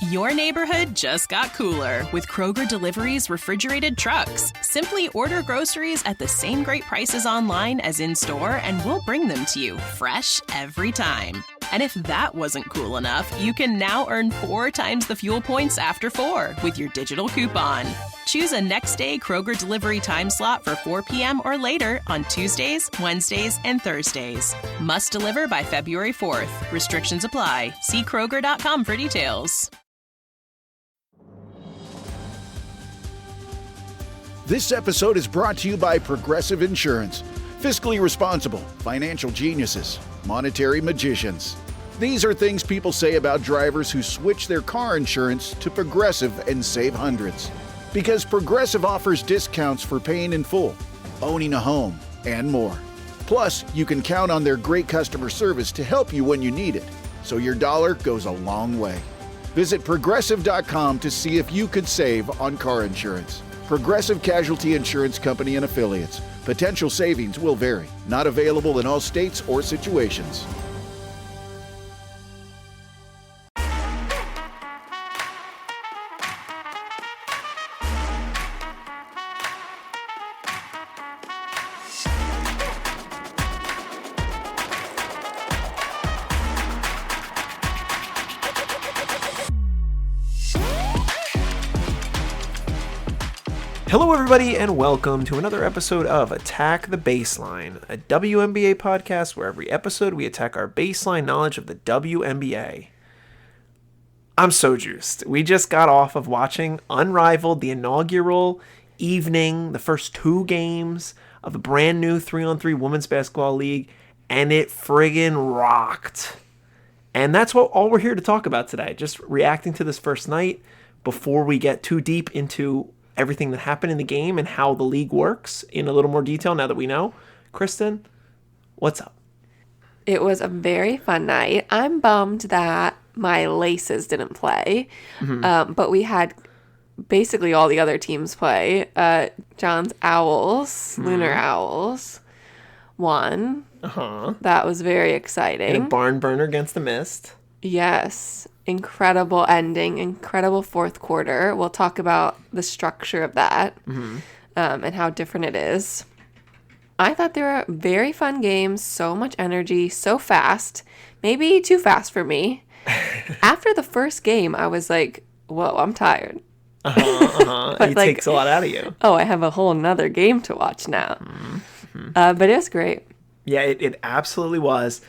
Your neighborhood just got cooler with Kroger Delivery's refrigerated trucks. Simply order groceries at the same great prices online as in-store, and we'll bring them to you fresh every time. And if that wasn't cool enough, you can now earn 4 times the fuel points after 4 with your digital coupon. Choose a next-day Kroger Delivery time slot for 4 p.m. or later on Tuesdays, Wednesdays, and Thursdays. Must deliver by February 4th. Restrictions apply. See Kroger.com for details. This episode is brought to you by Progressive Insurance. Fiscally responsible, financial geniuses, monetary magicians. These are things people say about drivers who switch their car insurance to Progressive and save hundreds. Because Progressive offers discounts for paying in full, owning a home, and more. Plus, you can count on their great customer service to help you when you need it, so your dollar goes a long way. Visit Progressive.com to see if you could save on car insurance. Progressive Casualty Insurance Company and Affiliates. Potential savings will vary. Not available in all states or situations. Hello everybody and welcome to another episode of Attack the Baseline, a WNBA podcast where every episode we attack our baseline knowledge of the WNBA. I'm so juiced. We just got off of watching Unrivaled, the inaugural evening, the first 2 games of the brand new 3-on-3 Women's Basketball League, and it friggin' rocked. And that's all we're here to talk about today, just reacting to this first night before we get too deep into everything that happened in the game and how the league works in a little more detail now that we know. Kristen, what's up? It was a very fun night. I'm bummed that my Laces didn't play, but we had basically all the other teams play. John's Owls, Lunar Owls, won. That was very exciting. And a barn burner against the Mist. Yes. Incredible ending, incredible fourth quarter. We'll talk about the structure of that and how different it is. I thought they were very fun games, so much energy, so fast. Maybe too fast for me. After the first game, I was like, whoa, I'm tired. It takes a lot out of you. Oh, I have a whole nother game to watch now. But it was great. Yeah, it absolutely was.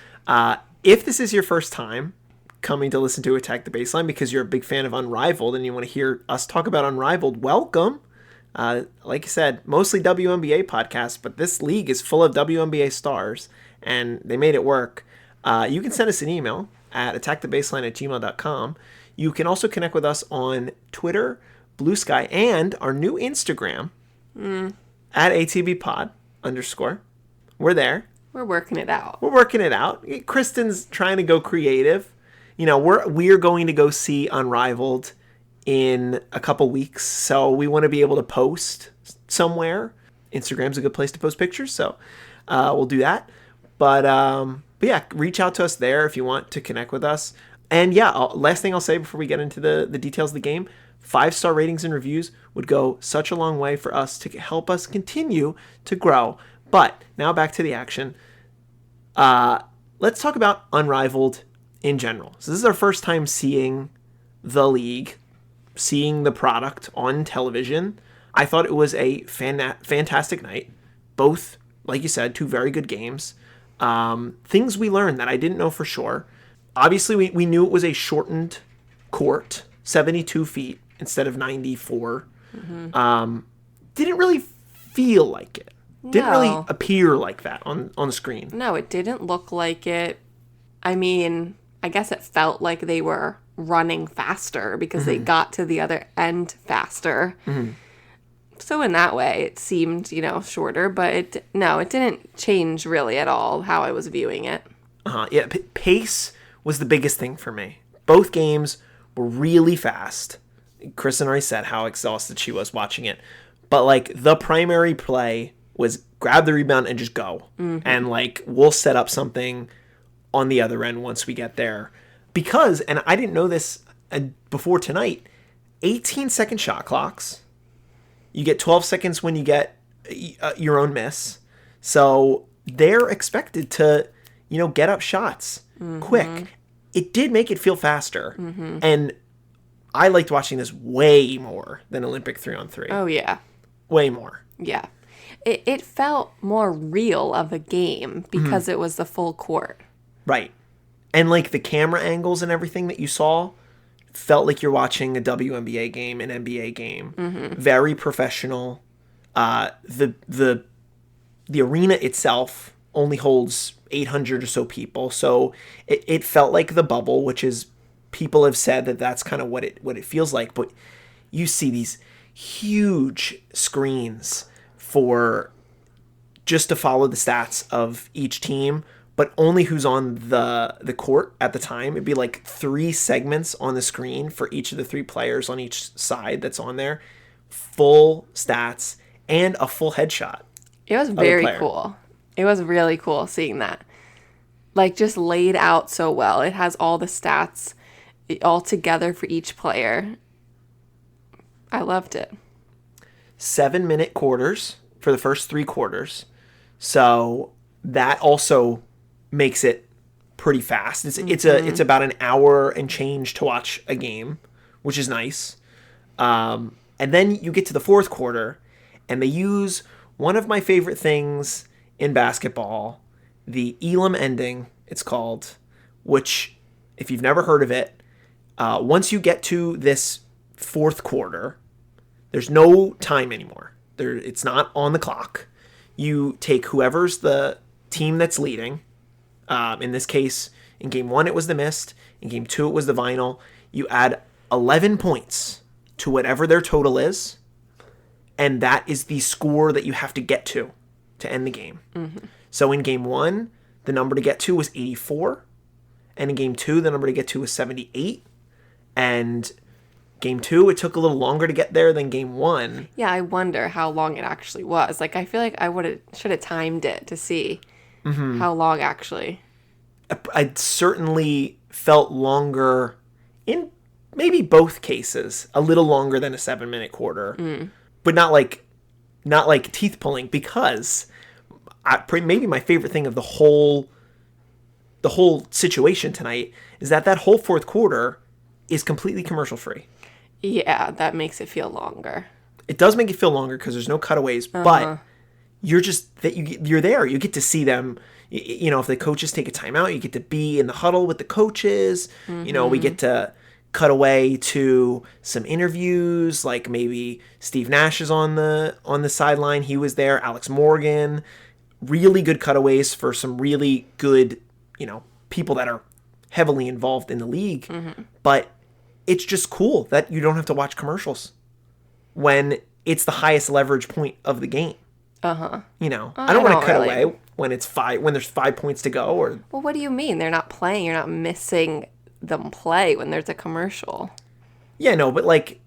If this is your first time coming to listen to Attack the Baseline because you're a big fan of Unrivaled and you want to hear us talk about Unrivaled, welcome. Like I said, mostly WNBA podcasts, but this league is full of WNBA stars, and they made it work. You can send us an email at attackthebaseline@gmail.com. You can also connect with us on Twitter, Bluesky, and our new Instagram at ATBPod _ We're there. We're working it out. Kristen's trying to go creative. You know, we're going to go see Unrivaled in a couple weeks, so we want to be able to post somewhere. Instagram's a good place to post pictures, so we'll do that. But yeah, reach out to us there if you want to connect with us. And yeah, last thing I'll say before we get into the details of the game, 5-star ratings and reviews would go such a long way for us to help us continue to grow. But now back to the action. Let's talk about Unrivaled in general. So this is our first time seeing the league, seeing the product on television. I thought it was a fantastic night. Both, like you said, 2 very good games. Things we learned that I didn't know for sure. Obviously, we knew it was a shortened court, 72 feet instead of 94. Didn't really feel like it. Didn't really appear like that on the screen. No, it didn't look like it. I mean, I guess it felt like they were running faster because they got to the other end faster. So in that way, it seemed, shorter, but it didn't change really at all how I was viewing it. Yeah, pace was the biggest thing for me. Both games were really fast. Kristen already said how exhausted she was watching it. But, the primary play was grab the rebound and just go. And, we'll set up something on the other end once we get there. Because, and I didn't know this before tonight, 18-second shot clocks. You get 12 seconds when you get your own miss. So they're expected to, get up shots quick. It did make it feel faster. And I liked watching this way more than Olympic 3-on-3. Oh, yeah. Way more. Yeah. It felt more real of a game because it was the full court. Right. And like the camera angles and everything that you saw felt like you're watching a WNBA game, an NBA game. Very professional. The arena itself only holds 800 or so people. So it felt like the bubble, which is, people have said that that's kind of what it feels like. But you see these huge screens for just to follow the stats of each team, but only who's on the court at the time. It'd be like 3 segments on the screen for each of the 3 players on each side that's on there. Full stats and a full headshot. It was very cool. It was really cool seeing that. Like, just laid out so well. It has all the stats all together for each player. I loved it. 7-minute quarters for the first 3 quarters. So that also makes it pretty fast. It's about an hour and change to watch a game, which is nice. And then you get to the fourth quarter, and they use one of my favorite things in basketball, the Elam ending, it's called, which, if you've never heard of it, once you get to this fourth quarter, there's no time anymore. It's not on the clock. You take whoever's the team that's leading. In this case, in Game 1, it was the Mist. In Game 2, it was the Vinyl. You add 11 points to whatever their total is, and that is the score that you have to get to end the game. So in Game 1, the number to get to was 84. And in Game 2, the number to get to was 78. And Game 2, it took a little longer to get there than Game 1. Yeah, I wonder how long it actually was. Like, I feel like I should have timed it to see how long actually. I certainly felt longer in maybe both cases, a little longer than a 7-minute quarter, but not like teeth pulling, because maybe my favorite thing of the whole situation tonight is that whole fourth quarter is completely commercial free. Yeah, that makes it feel longer. It does make it feel longer because there's no cutaways, but you're there. You get to see them. If the coaches take a timeout, you get to be in the huddle with the coaches. We get to cut away to some interviews, like maybe Steve Nash is on the sideline. He was there. Alex Morgan. Really good cutaways for some really good, people that are heavily involved in the league. But it's just cool that you don't have to watch commercials when it's the highest leverage point of the game. I don't want to cut away when there's 5 points to go. Well, what do you mean? They're not playing. You're not missing them play when there's a commercial. Yeah, no, but like,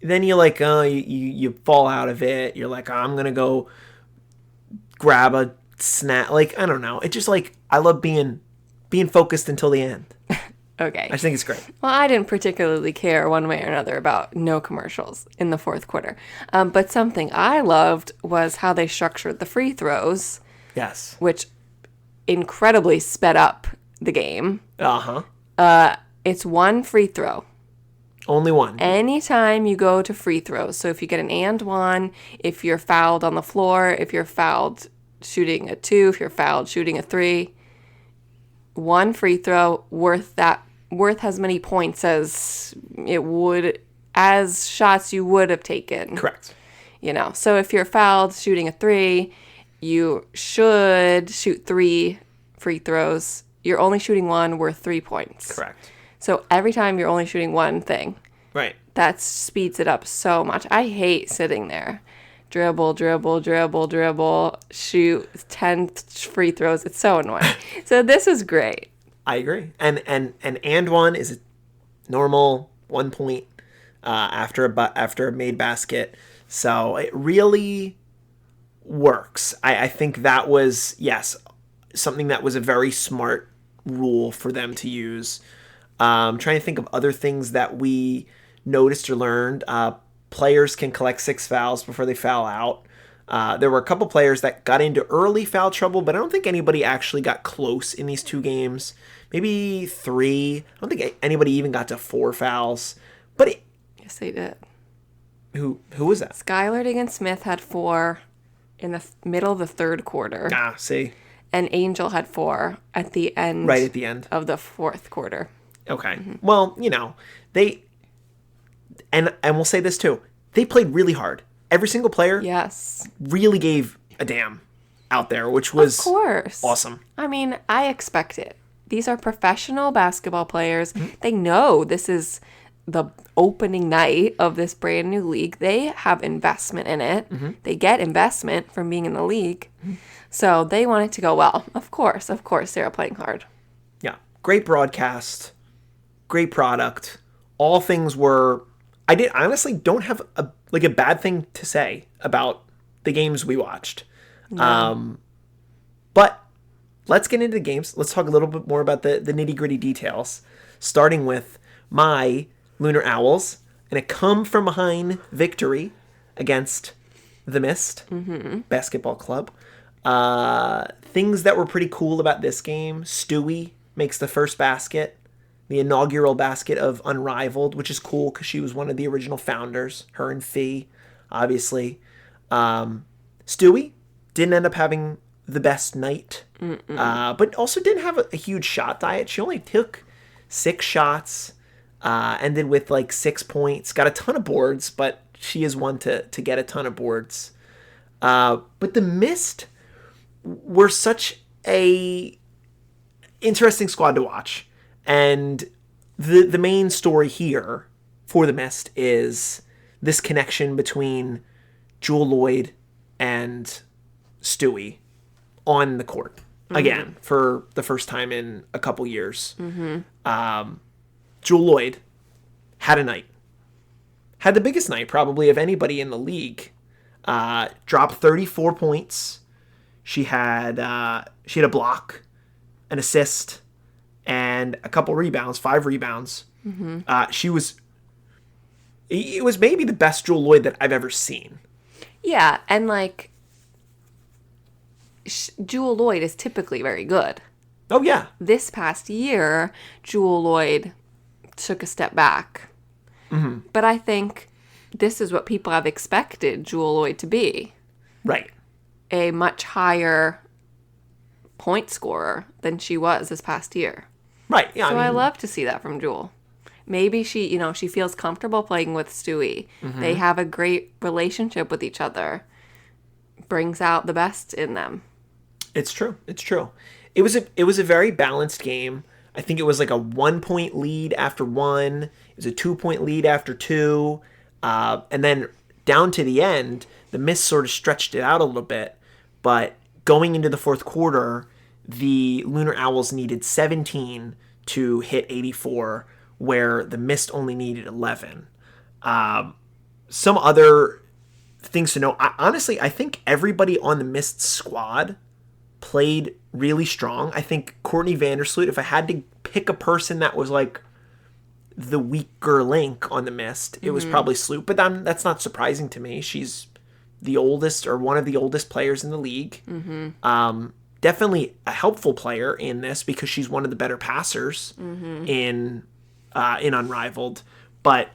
then you're like, you fall out of it. You're like, I'm going to go grab a snack. Like, I don't know. It's just like, I love being focused until the end. Okay. I just think it's great. Well, I didn't particularly care one way or another about no commercials in the fourth quarter. But something I loved was how they structured the free throws. Yes. Which incredibly sped up the game. It's one free throw. Only one. Anytime you go to free throws. So if you get an and one, if you're fouled on the floor, if you're fouled shooting a 2, if you're fouled shooting a 3, one free throw worth as many points as shots you would have taken. Correct. So if you're fouled shooting a 3, you should shoot 3 free throws. You're only shooting one worth 3 points. Correct. So every time you're only shooting one thing. Right. That speeds it up so much. I hate sitting there. Dribble, dribble, dribble, dribble, shoot 10 free throws. It's so annoying. So this is great. I agree. And one is a normal 1 point after a made basket. So it really works. I think that was, yes, something that was a very smart rule for them to use. Trying to think of other things that we noticed or learned. Players can collect 6 fouls before they foul out. There were a couple players that got into early foul trouble, but I don't think anybody actually got close in these 2 games. Maybe 3. I don't think anybody even got to 4 fouls. But Yes, they did. Who was that? Skylar Diggins-Smith had 4 in the middle of the third quarter. See. And Angel had 4 at the end. Right at the end. Of the fourth quarter. Okay. Well, they... And we'll say this too. They played really hard. Every single player Yes. really gave a damn out there, which was Of course. awesome. I mean, I expect it. These are professional basketball players. They know this is the opening night of this brand new league. They have investment in it. They get investment from being in the league. So they want it to go well. Of course, they are playing hard. Yeah. Great broadcast. Great product. All things were... I honestly don't have a bad thing to say about the games we watched. But let's get into the games. Let's talk a little bit more about the nitty-gritty details, starting with my Lunar Owls and a come-from-behind victory against the Mist Basketball Club. Things that were pretty cool about this game. Stewie makes the first basket. The inaugural basket of Unrivaled, which is cool because she was one of the original founders, her and Fee, obviously. Stewie didn't end up having the best night, but also didn't have a huge shot diet. She only took 6 shots, ended with 6 points, got a ton of boards, but she is one to get a ton of boards. But the Mist were such a interesting squad to watch. And the main story here for the Mist is this connection between Jewell Loyd and Stewie on the court again for the first time in a couple years. Jewell Loyd had a night, had the biggest night probably of anybody in the league. Dropped 34 points. She had a block, an assist, and a couple rebounds, 5 rebounds. It was maybe the best Jewell Loyd that I've ever seen. Yeah, and Jewell Loyd is typically very good. Oh, yeah. This past year, Jewell Loyd took a step back. But I think this is what people have expected Jewell Loyd to be. Right. A much higher point scorer than she was this past year. Right. Yeah. So I love to see that from Jewell. Maybe she feels comfortable playing with Stewie. They have a great relationship with each other. Brings out the best in them. It's true. It was a very balanced game. I think it was a 1-point lead after 1. It was a 2-point lead after 2. And then down to the end, the Mist sort of stretched it out a little bit. But going into the fourth quarter, the Lunar Owls needed 17 to hit 84, where the Mist only needed 11. Some other things to know. I think everybody on the Mist squad played really strong. I think Courtney Vandersloot, if I had to pick a person that was the weaker link on the Mist, it was probably Sloot, but that's not surprising to me. She's the oldest or one of the oldest players in the league. Definitely a helpful player in this because she's one of the better passers in Unrivaled, but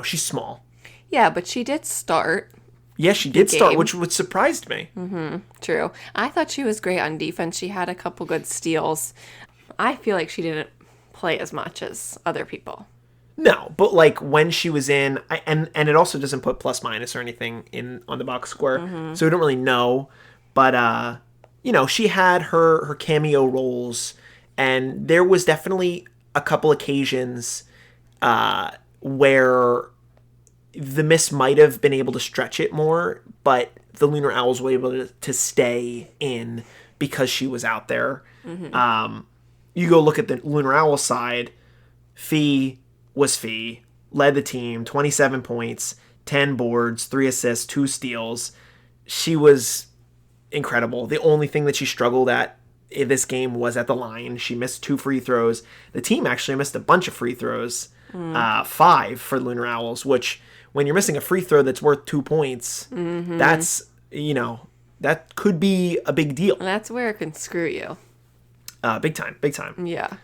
she's small. Yeah, but she did start. Yes, she did start, which surprised me. True. I thought she was great on defense. She had a couple good steals. I feel like she didn't play as much as other people. No, but when she was in, and it also doesn't put plus minus or anything on the box score, so we don't really know. But she had her cameo roles, and there was definitely a couple occasions where the Mist might have been able to stretch it more, but the Lunar Owls were able to stay in because she was out there. You go look at the Lunar Owl side, Fee was Fee, led the team, 27 points, 10 boards, 3 assists, 2 steals. She was incredible. The only thing that she struggled at this game was at the line. She missed 2 free throws. The team actually missed a bunch of free throws, 5 for Lunar Owls, which when you're missing a free throw that's worth 2 points, that's, that could be a big deal. That's where it can screw you. Big time. Yeah.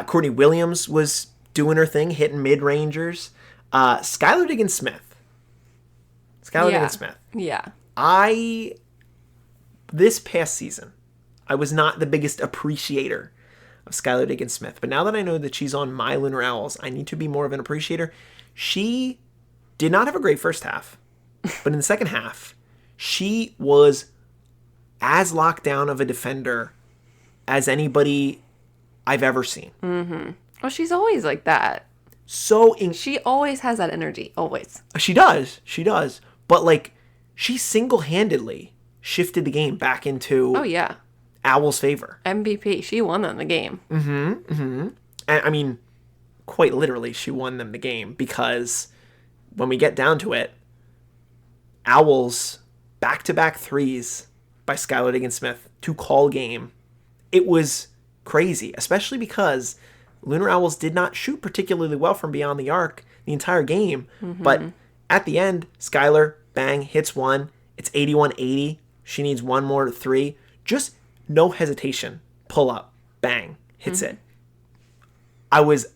Courtney Williams was doing her thing, hitting mid-rangers. Skylar Diggins-Smith. Diggins-Smith. Yeah. This past season, I was not the biggest appreciator of Skylar Diggins-Smith, but now that I know that she's on my Lunar Owls, I need to be more of an appreciator. She did not have a great first half, but in the second half, she was as locked down of a defender as anybody I've ever seen. Well, she's always like that. She always has that energy, always. She does. But, like, she single-handedly shifted the game back into Owls' favor. MVP. She won them the game. And, I mean, quite literally, she won them the game because when we get down to it, Owls back-to-back threes by Skylar Diggins-Smith to call game. It was crazy, especially because Lunar Owls did not shoot particularly well from beyond the arc the entire game. But at the end, Skylar, bang, hits one. It's 81-80. She needs one more 3. Just no hesitation. Pull up, bang, hits it. I was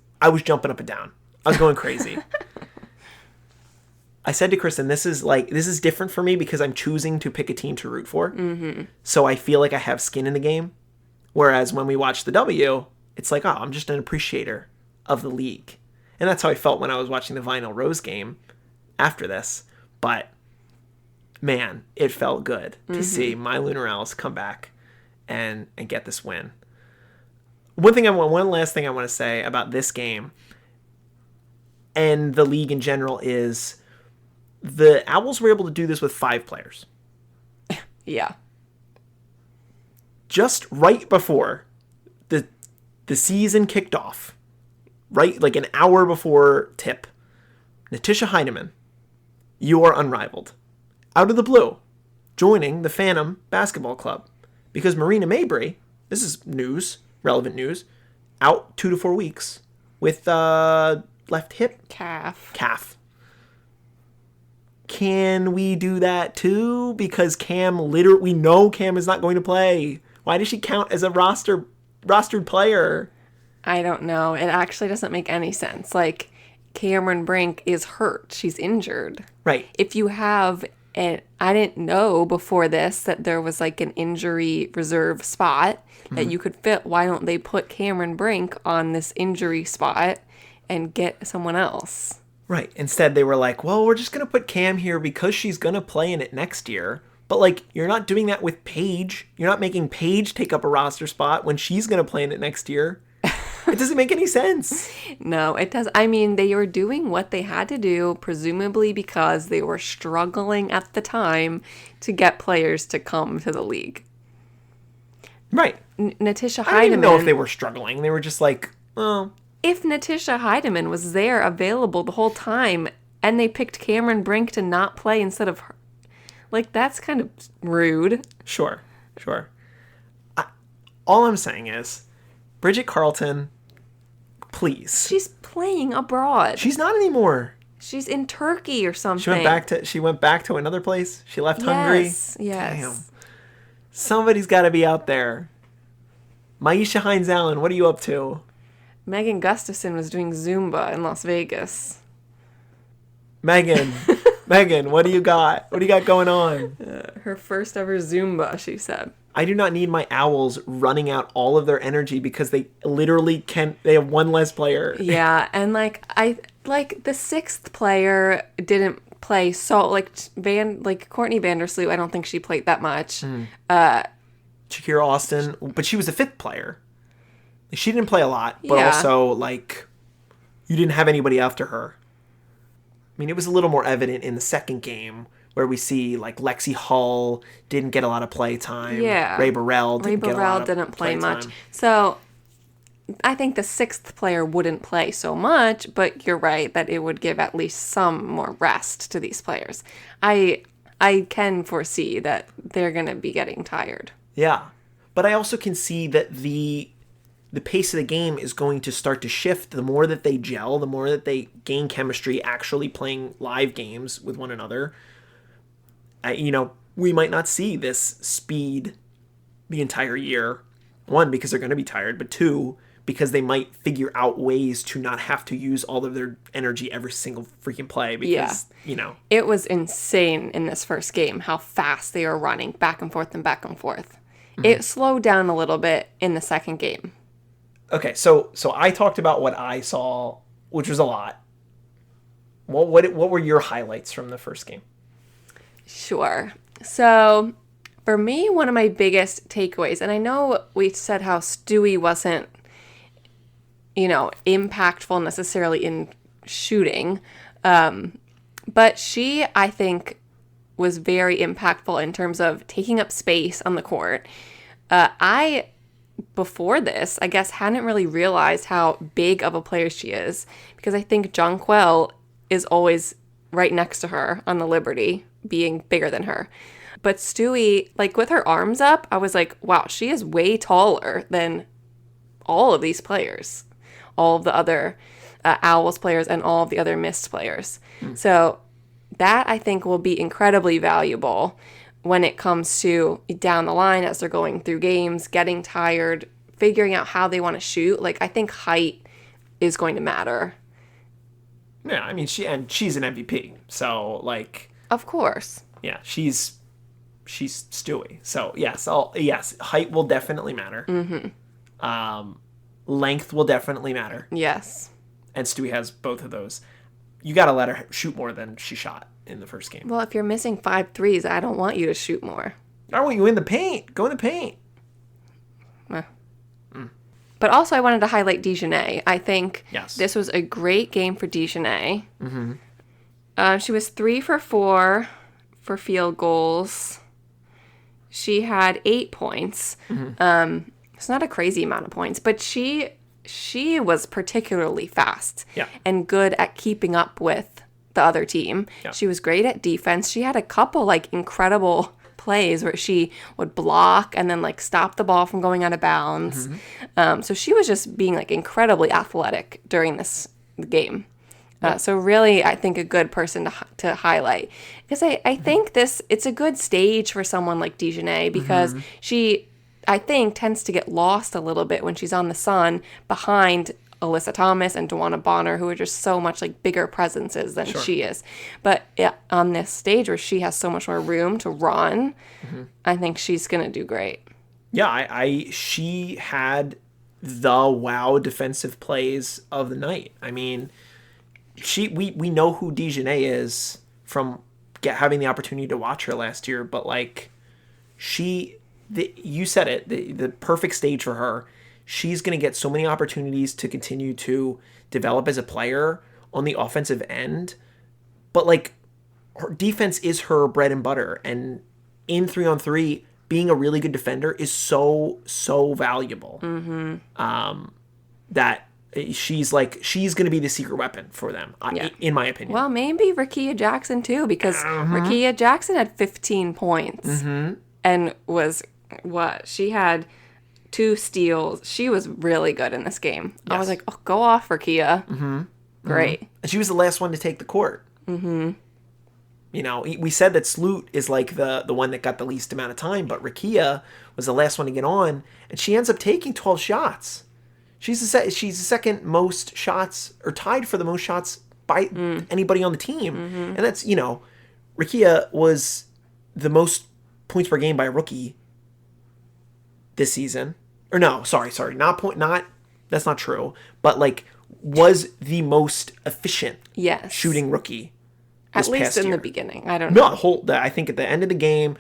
jumping up and down. I was going crazy. I said to Kristen, this is different for me because I'm choosing to pick a team to root for. So I feel like I have skin in the game. Whereas when we watch the W, it's like, oh, I'm just an appreciator of the league. And that's how I felt when I was watching the Vinyl Rose game after this. But, man, it felt good to see my Lunar Owls come back and get this win. One last thing I want to say about this game and the league in general is the Owls were able to do this with 5 players. Yeah. Just right before the season kicked off, right, like an hour before tip, Napheesa Heineman, you are unrivaled, out of the blue, joining the Phantom Basketball Club, because Marina Mabry, this is news, relevant news, out 2 to 4 weeks with left hip calf. Can we do that too? Because we know Cam is not going to play. Why does she count as a rostered player? I don't know. It actually doesn't make any sense. Like, Cameron Brink is hurt. She's injured. Right. If you have I didn't know before this that there was like an injury reserve spot that you could fit. Why don't they put Cameron Brink on this injury spot and get someone else? Right. Instead, they were like, well, we're just going to put Cam here because she's going to play in it next year. But, like, you're not doing that with Paige. You're not making Paige take up a roster spot when she's going to play in it next year. It doesn't make any sense. No, it does. I mean, they were doing what they had to do, presumably because they were struggling at the time to get players to come to the league. Right. Napheesa Heideman. I don't even know if they were struggling. They were just like, oh. If Napheesa Heideman was there available the whole time and they picked Cameron Brink to not play instead of her, like, that's kind of rude. Sure. All I'm saying is, Bridget Carlton, please. She's playing abroad. She's not anymore. She's in Turkey or something. She went back to another place. She left Hungary. Yes. Damn. Somebody's got to be out there. Maisha Hines-Allen, what are you up to? Megan Gustafson was doing Zumba in Las Vegas. Megan, what do you got? What do you got going on? Her first ever Zumba, she said. I do not need my Owls running out all of their energy because they literally they have one less player. Yeah, and the sixth player didn't play, so Courtney Vandersloot, I don't think she played that much. Shakira Austin, but she was the fifth player. She didn't play a lot, but also you didn't have anybody after her. I mean, it was a little more evident in the second game where we see Lexi Hull didn't get a lot of play time. Yeah. Ray Burrell didn't play much. So I think the sixth player wouldn't play so much, but you're right that it would give at least some more rest to these players. I can foresee that they're going to be getting tired. Yeah. But I also can see that the pace of the game is going to start to shift the more that they gel, the more that they gain chemistry actually playing live games with one another. We might not see this speed the entire year. One, because they're going to be tired, but two, because they might figure out ways to not have to use all of their energy every single freaking play because, It was insane in this first game how fast they were running back and forth and back and forth. Mm-hmm. It slowed down a little bit in the second game. Okay, so I talked about what I saw, which was a lot. What were your highlights from the first game? Sure. So, for me, one of my biggest takeaways, and I know we said how Stewie wasn't, impactful necessarily in shooting, but she, I think, was very impactful in terms of taking up space on the court. Before this, I guess, hadn't really realized how big of a player she is, because I think Jonquel is always right next to her on the Liberty, being bigger than her. But Stewie, with her arms up, I was like, wow, she is way taller than all of these players, all of the other Owls players and all of the other Mist players. So that, I think, will be incredibly valuable when it comes to down the line as they're going through games, getting tired, figuring out how they want to shoot. I think height is going to matter. Yeah, I mean, she's an MVP, so of course. Yeah, she's Stewie. So yes, height will definitely matter. Mm-hmm. Length will definitely matter. Yes. And Stewie has both of those. You got to let her shoot more than she shot in the first game. Well, if you're missing 5 threes, I don't want you to shoot more. I want you in the paint. Go in the paint. But also, I wanted to highlight Dejanay. I think yes. This was a great game for Dejanay. Mm-hmm. She was 3 for 4 for field goals. She had 8 points. Mm-hmm. It's not a crazy amount of points, but she was particularly fast and good at keeping up with the other team. Yeah. She was great at defense. She had a couple incredible plays where she would block and then stop the ball from going out of bounds. Mm-hmm. So she was just being incredibly athletic during this game. So really, I think a good person to highlight, because I think it's a good stage for someone like Dejanay, because she, I think, tends to get lost a little bit when she's on the Sun behind Alyssa Thomas and Dewana Bonner, who are just so much bigger presences than she is. But on this stage where she has so much more room to run, I think she's going to do great. Yeah, she had the wow defensive plays of the night. I mean, we know who Dejanay is from having the opportunity to watch her last year, but you said it, the perfect stage for her. She's going to get so many opportunities to continue to develop as a player on the offensive end. But her defense is her bread and butter. And in 3-on-3, being a really good defender is so, so valuable. Mm-hmm. That she's going to be the secret weapon for them, in my opinion. Well, maybe Rickea Jackson too, because Rickea Jackson had 15 points and was she had 2 steals. She was really good in this game. Yes. I was like, oh, go off, Rickea. Mm-hmm. Great. Mm-hmm. And she was the last one to take the court. Mm-hmm. We said that Sloot is the one that got the least amount of time, but Rickea was the last one to get on, and she ends up taking 12 shots. She's the second most shots, or tied for the most shots by anybody on the team. Mm-hmm. And that's, Rickea was the most points per game by a rookie this season. Or no, sorry, that's not true. But was the most efficient shooting rookie at least in the beginning. I don't know. I think at the end of the game,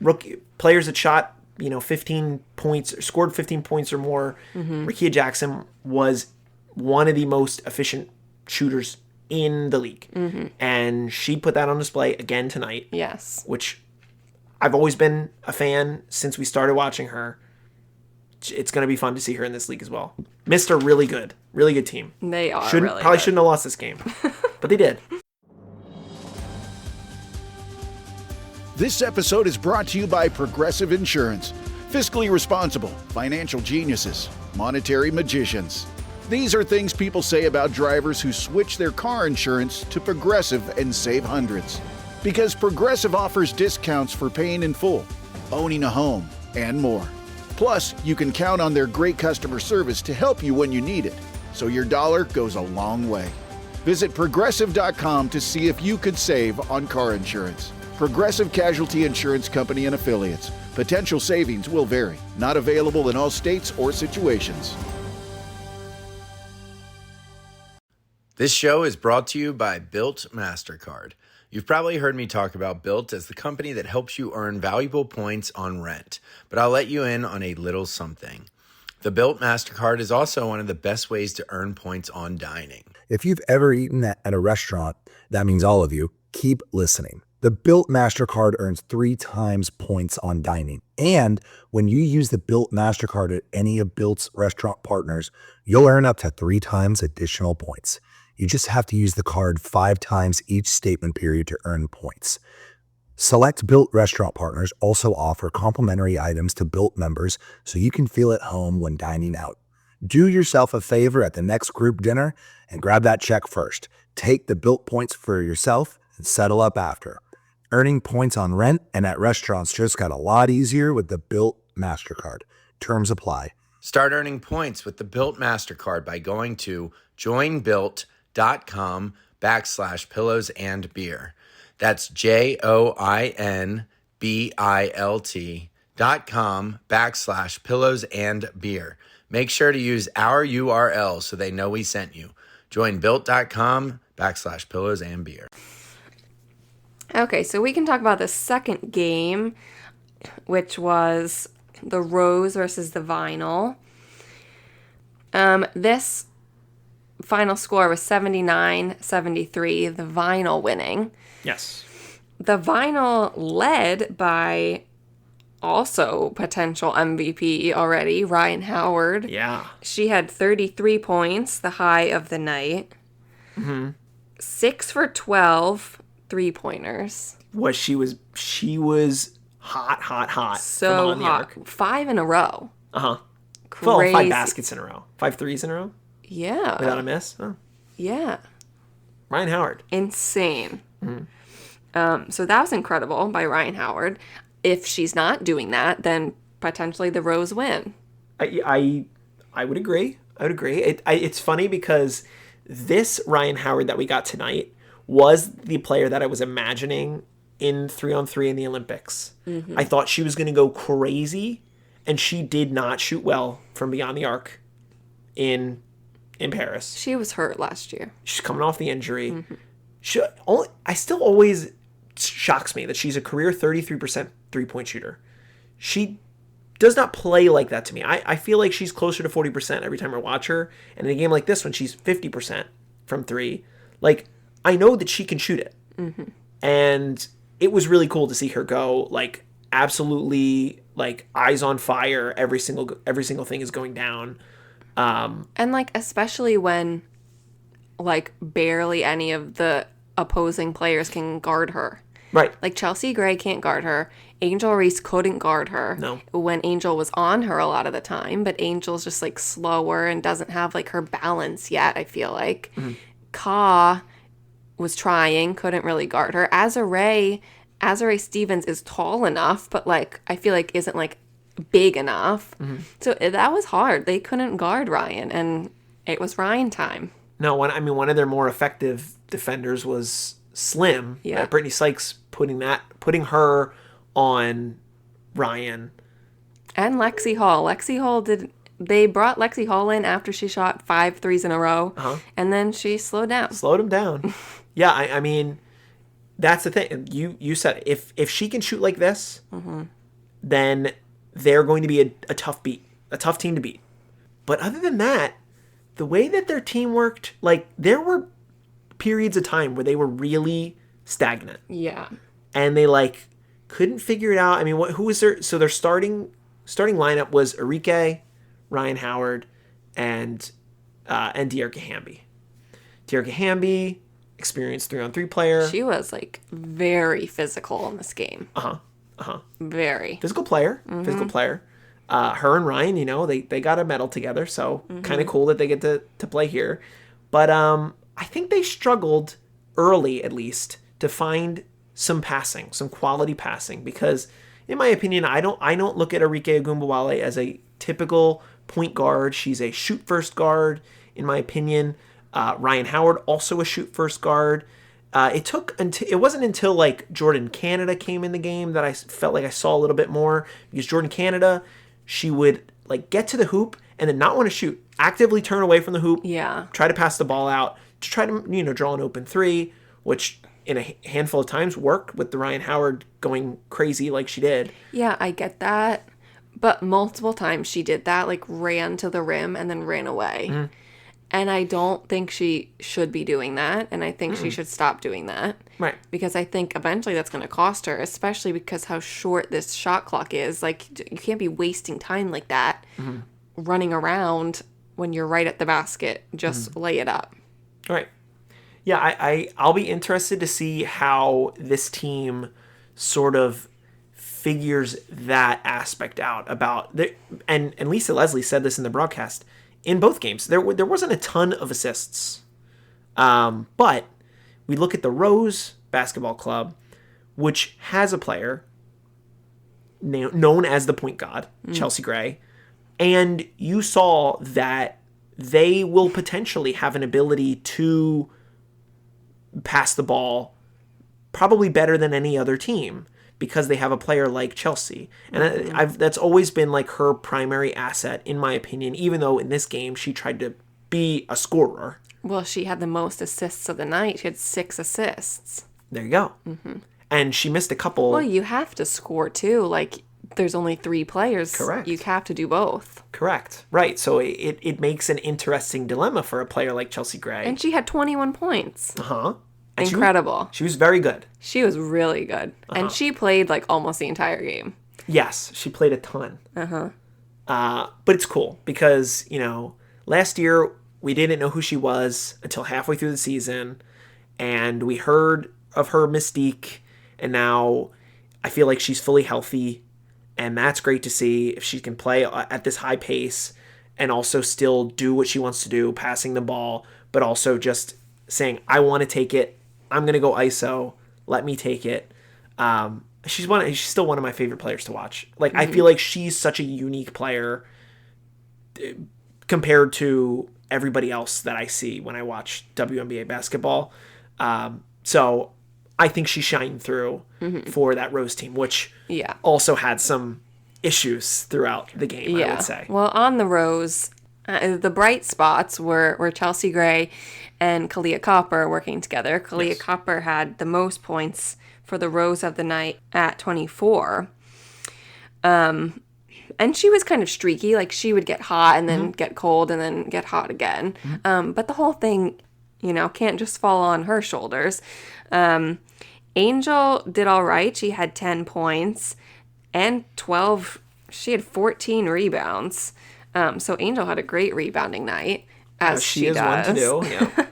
rookie players that shot 15 points, scored 15 points or more. Rickea Jackson was one of the most efficient shooters in the league, and she put that on display again tonight. Yes, which I've always been a fan since we started watching her. It's going to be fun to see her in this league as well. Mist are really good team. They are. Shouldn't have lost this game, but they did. This episode is brought to you by Progressive Insurance. Fiscally responsible, financial geniuses, monetary magicians. These are things people say about drivers who switch their car insurance to Progressive and save hundreds. Because Progressive offers discounts for paying in full, owning a home, and more. Plus, you can count on their great customer service to help you when you need it, so your dollar goes a long way. Visit Progressive.com to see if you could save on car insurance. Progressive Casualty Insurance Company and Affiliates. Potential savings will vary. Not available in all states or situations. This show is brought to you by Bilt MasterCard. You've probably heard me talk about Bilt as the company that helps you earn valuable points on rent, but I'll let you in on a little something. The Bilt MasterCard is also one of the best ways to earn points on dining. If you've ever eaten at a restaurant, that means all of you, keep listening. The Bilt MasterCard earns 3 times points on dining. And when you use the Bilt MasterCard at any of Bilt's restaurant partners, you'll earn up to 3 times additional points. You just have to use the card 5 times each statement period to earn points. Select Bilt restaurant partners also offer complimentary items to Bilt members so you can feel at home when dining out. Do yourself a favor at the next group dinner and grab that check first. Take the Bilt points for yourself and settle up after. Earning points on rent and at restaurants just got a lot easier with the Bilt MasterCard. Terms apply. Start earning points with the Bilt MasterCard by going to joinbilt.com/pillows-and-beer. That's joinbilt.com/pillows-and-beer. Make sure to use our URL so they know we sent you. Joinbilt.com/pillows-and-beer. Okay, so we can talk about the second game, which was the Rose versus the Vinyl. This final score was 79-73, the Vinyl winning. Yes. The Vinyl led by also potential MVP already, Rhyne Howard. Yeah. She had 33 points, the high of the night. 6 for 12 3-pointers. She was hot. So hot. 5 in a row. Uh-huh. Crazy. 5 baskets in a row. 5 threes in a row? Yeah. Without a miss? Oh. Yeah. Rhyne Howard. Insane. So that was incredible by Rhyne Howard. If she's not doing that, then potentially the Rose win. I would agree. It's funny because this Rhyne Howard that we got tonight was the player that I was imagining in 3-on-3 in the Olympics. I thought she was going to go crazy, and she did not shoot well from beyond the arc in Paris. She was hurt last year. She's coming off the injury. I still always shocks me that she's a career 33% three-point shooter. She does not play like that to me. I feel like she's closer to 40% every time I watch her. And in a game like this, when she's 50% from 3, like, I know that she can shoot it. And it was really cool to see her go, like, absolutely, like, eyes on fire. Every single thing is going down. And, like, especially when, like, barely any of the opposing players can guard her. Right. Like, Chelsea Gray can't guard her. Angel Reese couldn't guard her. No. When Angel was on her a lot of the time. But Angel's just, like, slower and doesn't have, like, her balance yet, I feel like. Ka was trying, couldn't really guard her. Azurá Stevens is tall enough, but, like, I feel like isn't, like, big enough. So that was hard. They couldn't guard Ryan, and it was Ryan time. No, one of their more effective defenders was Slim. Yeah. Brittany Sykes putting her on Ryan. And Lexi Hall. They brought Lexi Hall in after she shot 5 threes in a row, and then she slowed down. Slowed him down. Yeah, I mean, that's the thing. You said if she can shoot like this, then they're going to be a tough team to beat. But other than that, the way that their team worked, like, there were periods of time where they were really stagnant. Yeah. And they, like, couldn't figure it out. I mean, who was their... So their starting lineup was Arike, Rhyne Howard, and De'Arca Hamby. De'Arca Hamby, experienced 3-on-3 player. She was, like, very physical in this game. Very. Physical player. Her and Rhyne, they got a medal together, so kind of cool that they get to play here. But I think they struggled early, at least, to find some quality passing, because in my opinion, I don't look at Arike Ogunbowale as a typical point guard. She's a shoot first guard, in my opinion. Rhyne Howard, also a shoot first guard. It wasn't until like Jordan Canada came in the game that I felt like I saw a little bit more, because Jordan Canada, she would like get to the hoop and then not want to shoot, actively turn away from the hoop, try to pass the ball out to try to draw an open three, which in a handful of times worked with the Rhyne Howard going crazy like she did. Yeah, I get that, but multiple times she did that, like ran to the rim and then ran away. And I don't think she should be doing that. And I think she should stop doing that. Right. Because I think eventually that's going to cost her, especially because how short this shot clock is. Like, you can't be wasting time like that running around when you're right at the basket. Just lay it up. Right. Yeah, I'll be interested to see how this team sort of figures that aspect out and Lisa Leslie said this in the broadcast. In both games, there wasn't a ton of assists. But we look at the Rose Basketball Club, which has a player known as the point guard, Chelsea Gray, and you saw that they will potentially have an ability to pass the ball probably better than any other team, because they have a player like Chelsea. And that's always been like her primary asset, in my opinion, even though in this game she tried to be a scorer. Well, she had the most assists of the night. She had 6 assists. There you go. And she missed a couple. Well, you have to score too. Like, there's only 3 players. Correct. You have to do both. Correct. Right. So it makes an interesting dilemma for a player like Chelsea Gray. And she had 21 points. And incredible. She was very good. She was really good. And she played like almost the entire game. Yes, she played a ton. But it's cool because, last year we didn't know who she was until halfway through the season, and we heard of her mystique, and now I feel like she's fully healthy, and that's great to see. If she can play at this high pace and also still do what she wants to do, passing the ball, but also just saying, I want to take it. I'm going to go ISO. Let me take it. She's still one of my favorite players to watch. Like, I feel like she's such a unique player compared to everybody else that I see when I watch WNBA basketball. So I think she shined through for that Rose team, which also had some issues throughout the game, I would say. Well, on the Rose, the bright spots were Chelsea Gray and Kahleah Copper working together. Kahleah Copper had the most points for the Rose of the night at 24. And she was kind of streaky. Like, she would get hot and then get cold and then get hot again. But the whole thing, can't just fall on her shoulders. Angel did all right. She had 10 points and 12. She had 14 rebounds. So Angel had a great rebounding night, as she does. One to do. Yeah.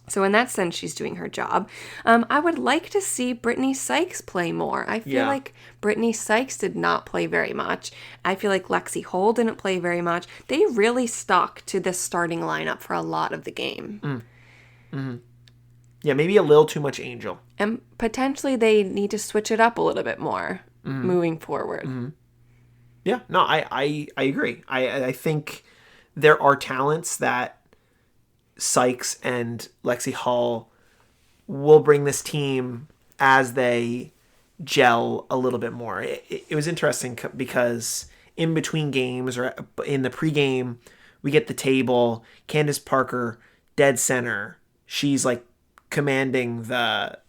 So in that sense, she's doing her job. I would like to see Brittany Sykes play more. I feel like Brittany Sykes did not play very much. I feel like Lexi Hull didn't play very much. They really stuck to the starting lineup for a lot of the game. Yeah, maybe a little too much Angel. And potentially they need to switch it up a little bit more moving forward. Yeah, no, I agree. I think there are talents that Sykes and Lexi Hull will bring this team as they gel a little bit more. It was interesting because in between games or in the pregame, we get the table. Candace Parker, dead center. She's like commanding the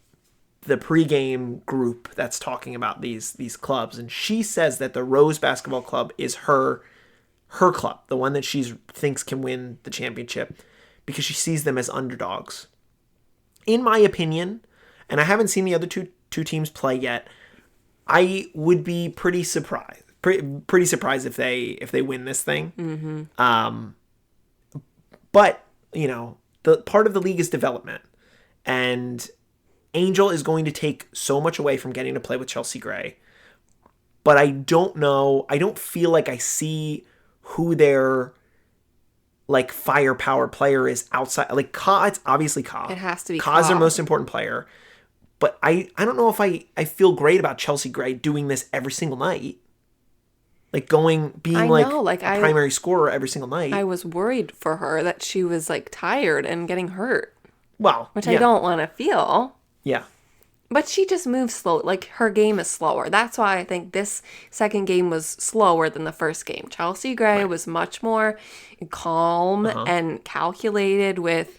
pregame group that's talking about these clubs, and she says that the Rose Basketball Club is her club, the one that she thinks can win the championship, because she sees them as underdogs. In my opinion, and I haven't seen the other two teams play yet, I would be pretty surprised. Pretty surprised if they win this thing. But the part of the league is development, and Angel is going to take so much away from getting to play with Chelsea Gray. but I don't know. I don't feel like I see who their like firepower player is outside. Like it's obviously Ka. It has to be Ka's Ka. their most important player. But I don't know if I feel great about Chelsea Gray doing this every single night. Like being a primary scorer every single night. I was worried for her that she was like tired and getting hurt. Well, which I don't want to feel. Yeah. But she just moves slow. Like, her game is slower. That's why I think this second game was slower than the first game. Chelsea Gray was much more calm and calculated with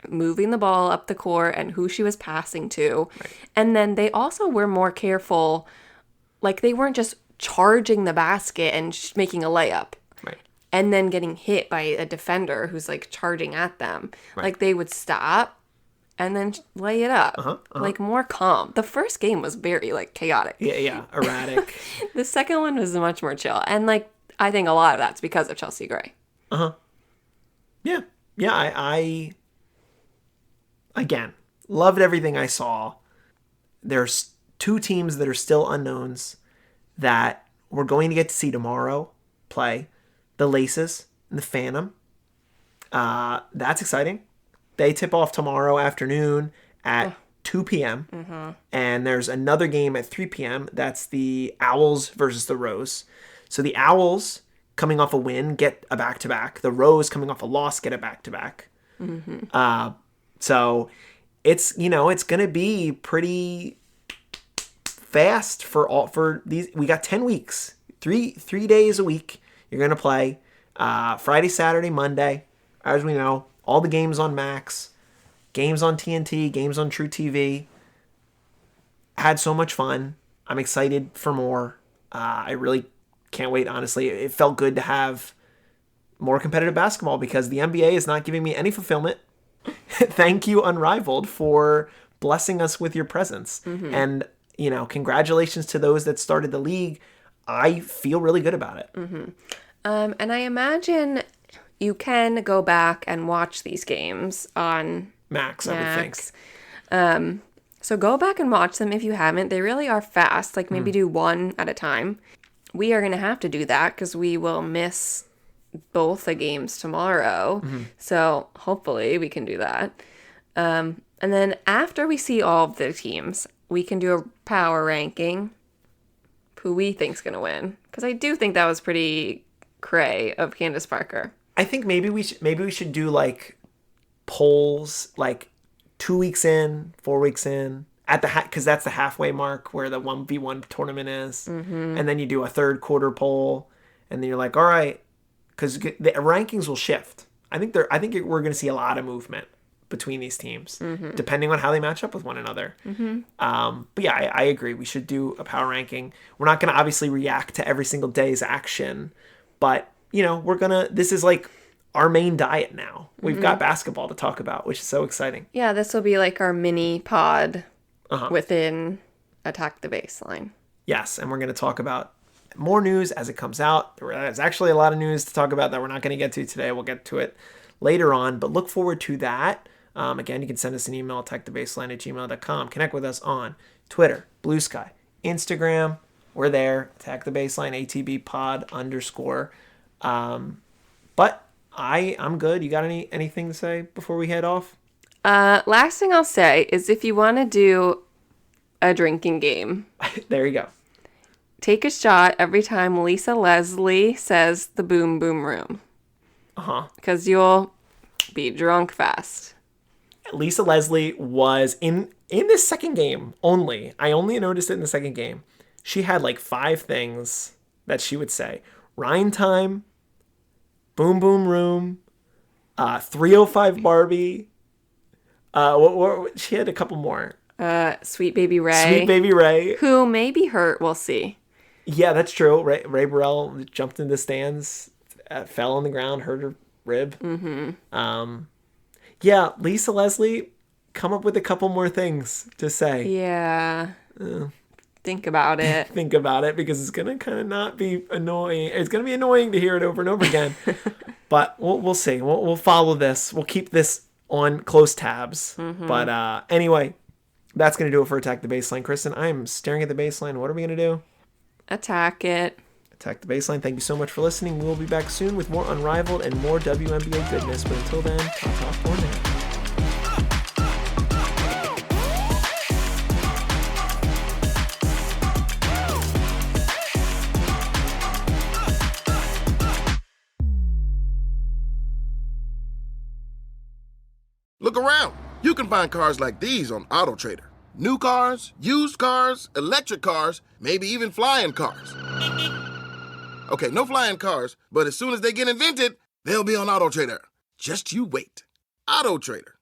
moving the ball up the court and who she was passing to. Right. And then they also were more careful. Like, they weren't just charging the basket and making a layup. Right. And then getting hit by a defender who's, like, charging at them. Right. Like, they would stop and then lay it up. Like, more calm. The first game was very, like, chaotic. Yeah, erratic. The second one was much more chill. And, like, I think a lot of that's because of Chelsea Gray. Yeah. Yeah, I again, loved everything I saw. There's two teams that are still unknowns that we're going to get to see tomorrow play. The Laces and the Phantom. That's exciting. They tip off tomorrow afternoon at 2 p.m. And there's another game at 3 p.m. That's the Owls versus the Rose. So the Owls, coming off a win, get a back-to-back. The Rose, coming off a loss, get a back-to-back. So it's, it's going to be pretty fast for these. We got 10 weeks, three days a week. You're going to play Friday, Saturday, Monday, as we know. All the games on Max, games on TNT, games on True TV. Had so much fun. I'm excited for more. I really can't wait, honestly. It felt good to have more competitive basketball because the NBA is not giving me any fulfillment. Thank you, Unrivaled, for blessing us with your presence. And, congratulations to those that started the league. I feel really good about it. And I imagine you can go back and watch these games on Max, I would think. So go back and watch them if you haven't. They really are fast. Like, maybe do one at a time. We are going to have to do that because we will miss both the games tomorrow. So hopefully we can do that. And then after we see all of the teams, we can do a power ranking. Who we think's going to win. Because I do think that was pretty cray of Candace Parker. I think maybe we should do like polls like 2 weeks in, 4 weeks in at the because that's the halfway mark where the 1v1 tournament is, and then you do a third quarter poll, and then you're like, all right, because the rankings will shift. I think we're going to see a lot of movement between these teams depending on how they match up with one another. But yeah, I agree. We should do a power ranking. We're not going to obviously react to every single day's action, but this is like our main diet now. We've got basketball to talk about, which is so exciting. Yeah, this will be like our mini pod within Attack the Baseline. Yes, and we're going to talk about more news as it comes out. There's actually a lot of news to talk about that we're not going to get to today. We'll get to it later on, but look forward to that. Again, you can send us an email, attackthebaseline@gmail.com. Connect with us on Twitter, Bluesky, Instagram. We're there, Attack the Baseline, ATBPod _. But I'm good. You got anything to say before we head off? Last thing I'll say is if you want to do a drinking game. There you go. Take a shot every time Lisa Leslie says the boom boom room. Because you'll be drunk fast. Lisa Leslie was in this second game only. I only noticed it in the second game. She had like 5 things that she would say. Rhyne time. Boom Boom Room, 305 Barbie. What she had a couple more. Sweet Baby Ray. Sweet Baby Ray. Who may be hurt, we'll see. Yeah, that's true. Ray Burrell jumped in the stands, fell on the ground, hurt her rib. Yeah, Lisa Leslie, come up with a couple more things to say. Yeah. Think about it. Think about it, because it's going to kind of not be annoying. It's going to be annoying to hear it over and over again. But we'll see. We'll follow this. We'll keep this on close tabs. But anyway, that's going to do it for Attack the Baseline. Kristen, I am staring at the baseline. What are we going to do? Attack it. Attack the Baseline. Thank you so much for listening. We'll be back soon with more Unrivaled and more WNBA goodness. But until then, ta-ta for now. Look around. You can find cars like these on AutoTrader. New cars, used cars, electric cars, maybe even flying cars. Okay, no flying cars, but as soon as they get invented, they'll be on AutoTrader. Just you wait. AutoTrader.